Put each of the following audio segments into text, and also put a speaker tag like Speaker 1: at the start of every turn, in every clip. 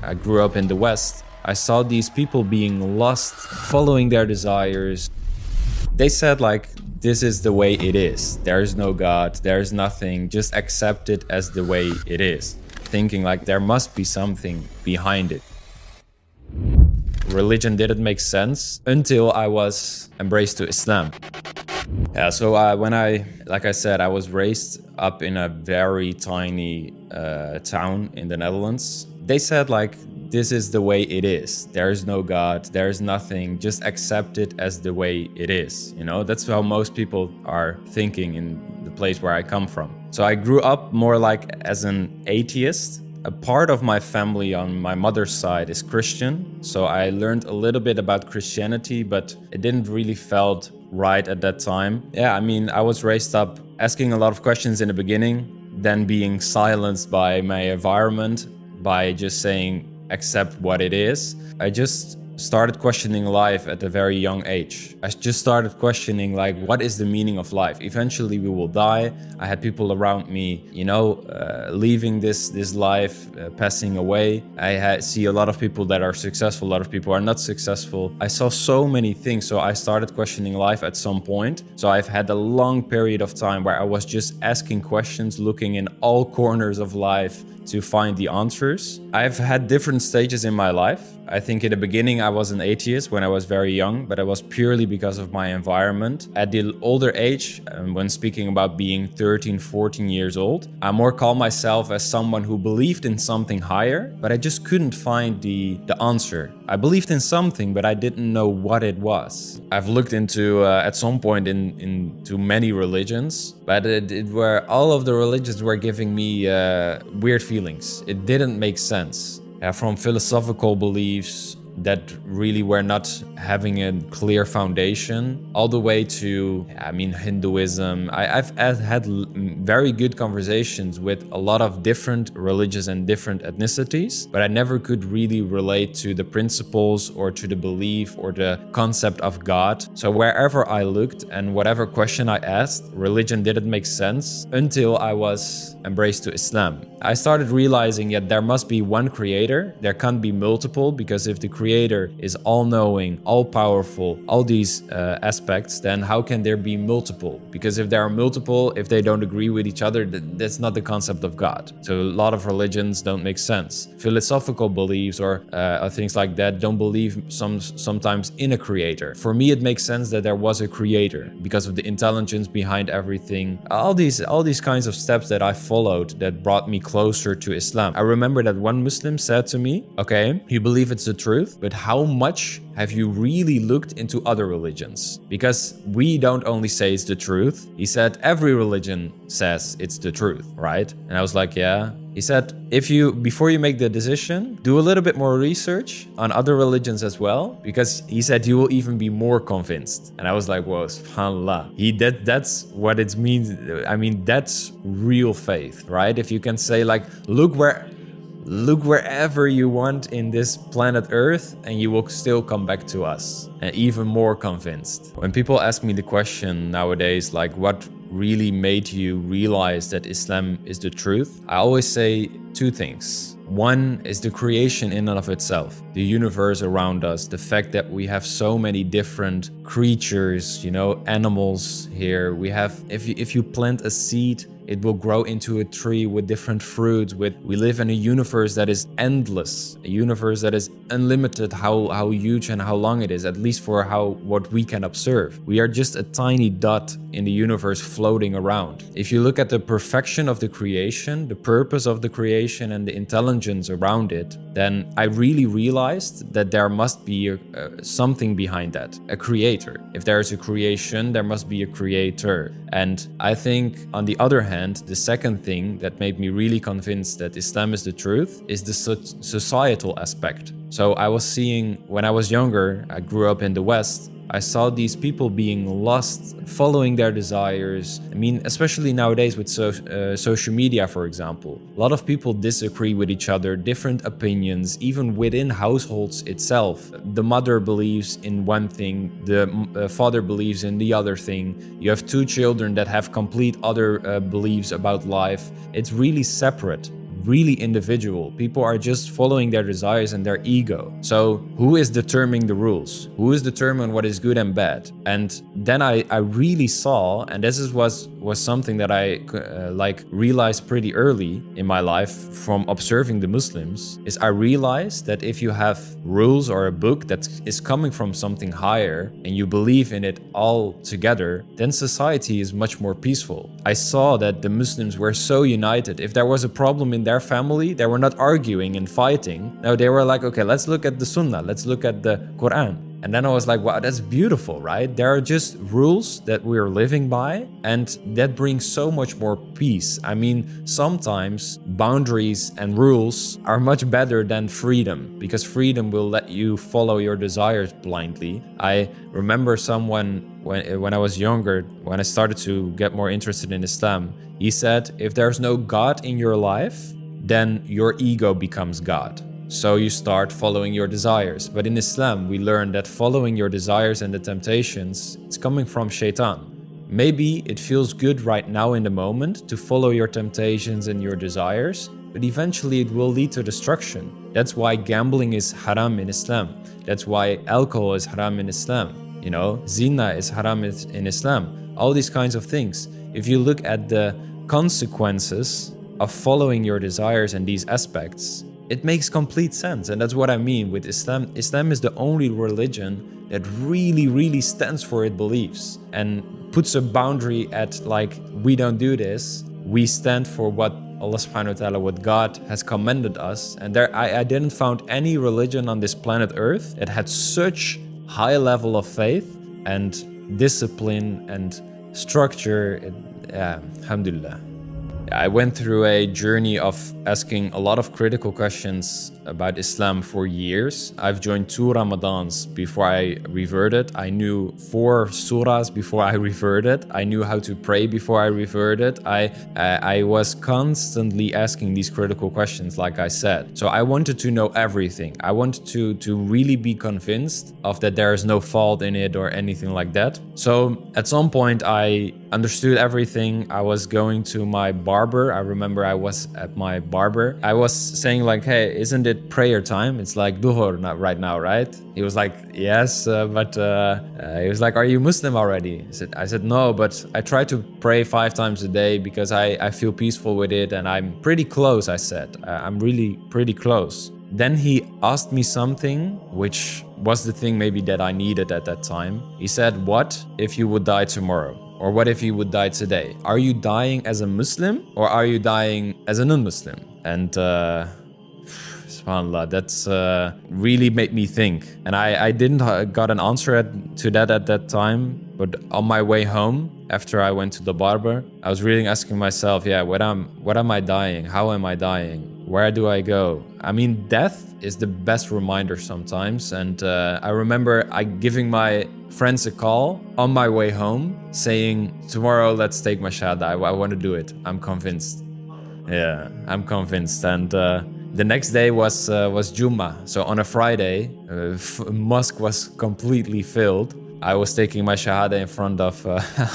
Speaker 1: I grew up in the West. I saw these people being lost, following their desires. They said like, this is the way it is. There is no God, there is nothing, just accept it as the way it is. Thinking like there must be something behind it. Religion didn't make sense until I was embraced to Islam. Yeah, so like I said, I was raised up in a very tiny town in the Netherlands. They said like, this is the way it is. There is no God, there is nothing, just accept it as the way it is. You know, that's how most people are thinking in the place where I come from. So I grew up more like as an atheist. A part of my family on my mother's side is Christian. So I learned a little bit about Christianity, but it didn't really felt right at that time. Yeah, I mean, I was raised up asking a lot of questions in the beginning, then being silenced by my environment by just saying, accept what it is. I just started questioning life at a very young age. I just started questioning like, what is the meaning of life? Eventually we will die. I had people around me, you know, leaving this life, passing away. I see a lot of people that are successful, a lot of people are not successful. I saw so many things, so I started questioning life at some point. So I've had a long period of time where I was just asking questions, looking in all corners of life to find the answers. I've had different stages in my life. I think in the beginning I was an atheist when I was very young, but it was purely because of my environment. At the older age, when speaking about being 13, 14 years old, I more call myself as someone who believed in something higher, but I just couldn't find the answer. I believed in something, but I didn't know what it was. I've looked into, at some point, into many religions, but all of the religions were giving me weird feelings. It didn't make sense. From philosophical beliefs that really were not having a clear foundation, all the way to, Hinduism. I've had very good conversations with a lot of different religions and different ethnicities, but I never could really relate to the principles or to the belief or the concept of God. So wherever I looked and whatever question I asked, religion didn't make sense until I was embraced to Islam. I started realizing that there must be one creator. There can't be multiple, because if the creator is all-knowing, all-powerful, all these aspects, then how can there be multiple? Because if there are multiple, if they don't agree with each other, that's not the concept of God. So a lot of religions don't make sense. Philosophical beliefs or things like that don't believe sometimes in a creator. For me, it makes sense that there was a creator because of the intelligence behind everything. All these kinds of steps that I followed that brought me closer to Islam. I remember that one Muslim said to me, okay, you believe it's the truth, but how much have you really looked into other religions? Because we don't only say it's the truth. He said every religion says it's the truth, right? And I was like, yeah. He said, before you make the decision, do a little bit more research on other religions as well, because he said you will even be more convinced. And I was like, whoa, subhanAllah. That's what it means. I mean, that's real faith, right? If you can say like, look wherever you want in this planet Earth, and you will still come back to us, and even more convinced. When people ask me the question nowadays, like what really made you realize that Islam is the truth, I always say two things. One is the creation in and of itself, the universe around us, the fact that we have so many different creatures, animals here. We have, if you plant a seed, it will grow into a tree with different fruits. We live in a universe that is endless, a universe that is unlimited, how huge and how long it is, at least for what we can observe. We are just a tiny dot in the universe floating around. If you look at the perfection of the creation, the purpose of the creation, and the intelligence around it, then I really realized that there must be something behind that, a creator. If there is a creation, there must be a creator. And I think, on the other hand, the second thing that made me really convinced that Islam is the truth is the societal aspect. So I was seeing, when I was younger, I grew up in the West, I saw these people being lost, following their desires. I mean, especially nowadays with social media, for example. A lot of people disagree with each other, different opinions, even within households itself. The mother believes in one thing, the father believes in the other thing. You have two children that have complete other beliefs about life. It's really separate. really individual. People are just following their desires and their ego. So who is determining the rules? Who is determining what is good and bad? And then I really saw, and was something that I realized pretty early in my life from observing the Muslims, is I realized that if you have rules or a book that is coming from something higher and you believe in it all together, then society is much more peaceful. I saw that the Muslims were so united. If there was a problem in their family, they were not arguing and fighting. No, they were like, okay, let's look at the Sunnah, let's look at the Quran. And then I was like, wow, that's beautiful, right? There are just rules that we're living by, and that brings so much more peace. I mean, sometimes boundaries and rules are much better than freedom, because freedom will let you follow your desires blindly. I remember someone when I was younger, when I started to get more interested in Islam, he said, if there's no God in your life, then your ego becomes God. So you start following your desires. But in Islam, we learn that following your desires and the temptations, it's coming from shaitan. Maybe it feels good right now in the moment to follow your temptations and your desires, but eventually it will lead to destruction. That's why gambling is haram in Islam. That's why alcohol is haram in Islam. You know, zina is haram in Islam. All these kinds of things. If you look at the consequences of following your desires and these aspects, it makes complete sense. And that's what I mean with Islam. Islam is the only religion that really stands for its beliefs and puts a boundary at, like, we don't do this. We stand for what Allah subhanahu wa ta'ala, what God has commanded us. And I didn't find any religion on this planet Earth that had such high level of faith and discipline and structure. Alhamdulillah. I went through a journey of asking a lot of critical questions about Islam for years. I've joined 2 Ramadans before I reverted. I knew 4 surahs before I reverted. I knew how to pray before I reverted. I was constantly asking these critical questions, like I said. So I wanted to know everything. I wanted to really be convinced of that there is no fault in it or anything like that. So at some point I understood everything. I was going to my barber. I remember I was at my barber. I was saying like, hey, isn't it prayer time? It's like duhur not right now, right? He was like, yes, but he was like, are you Muslim already? I said, no, but I try to pray 5 times a day because I feel peaceful with it and I'm pretty close, I said. I'm really pretty close. Then he asked me something, which was the thing maybe that I needed at that time. He said, what if you would die tomorrow? Or what if you would die today? Are you dying as a Muslim or are you dying as a non-Muslim? And subhanAllah, that's really made me think. And I didn't got an answer to that at that time. But on my way home, after I went to the barber, I was really asking myself, yeah, what am I dying? How am I dying? Where do I go? I mean, death is the best reminder sometimes. And I remember giving my friends a call on my way home saying, tomorrow let's take my shahada. I want to do it. I'm convinced. Yeah, I'm convinced. And the next day was Jummah. So on a Friday, mosque was completely filled. I was taking my shahada in front of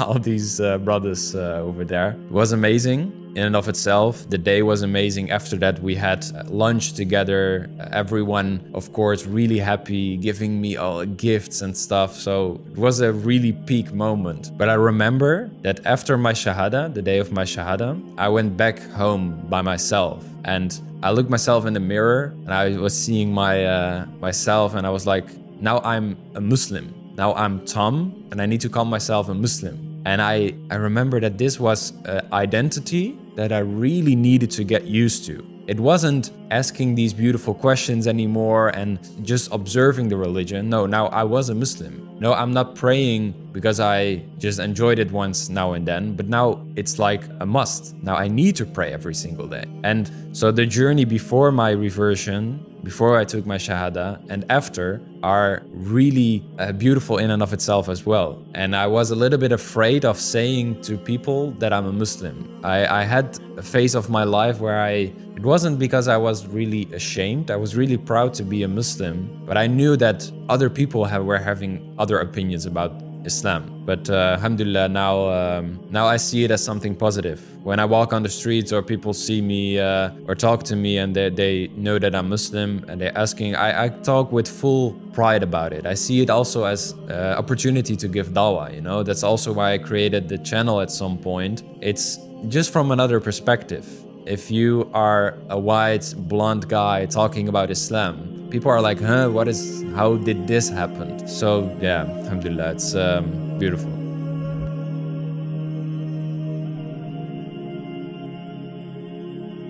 Speaker 1: all these brothers over there. It was amazing in and of itself. The day was amazing. After that, we had lunch together. Everyone, of course, really happy, giving me all gifts and stuff. So it was a really peak moment. But I remember that after my shahada, the day of my shahada, I went back home by myself. And I looked myself in the mirror and I was seeing myself and I was like, now I'm a Muslim. Now I'm Thom and I need to call myself a Muslim. And I remember that this was an identity that I really needed to get used to. It wasn't asking these beautiful questions anymore and just observing the religion. No, now I was a Muslim. No, I'm not praying because I just enjoyed it once now and then, but now it's like a must. Now I need to pray every single day. And so the journey before my reversion, before I took my shahada and after are really beautiful in and of itself as well. And I was a little bit afraid of saying to people that I'm a Muslim. I had a phase of my life where it wasn't because I was really ashamed. I was really proud to be a Muslim, but I knew that other people were having other opinions about Islam. But alhamdulillah, now I see it as something positive. When I walk on the streets or people see me or talk to me and they know that I'm Muslim and they're asking, I talk with full pride about it. I see it also as opportunity to give dawah, you know. That's also why I created the channel at some point. It's just from another perspective. If you are a white blonde guy talking about Islam, people are like, how did this happen? So yeah, alhamdulillah, it's beautiful.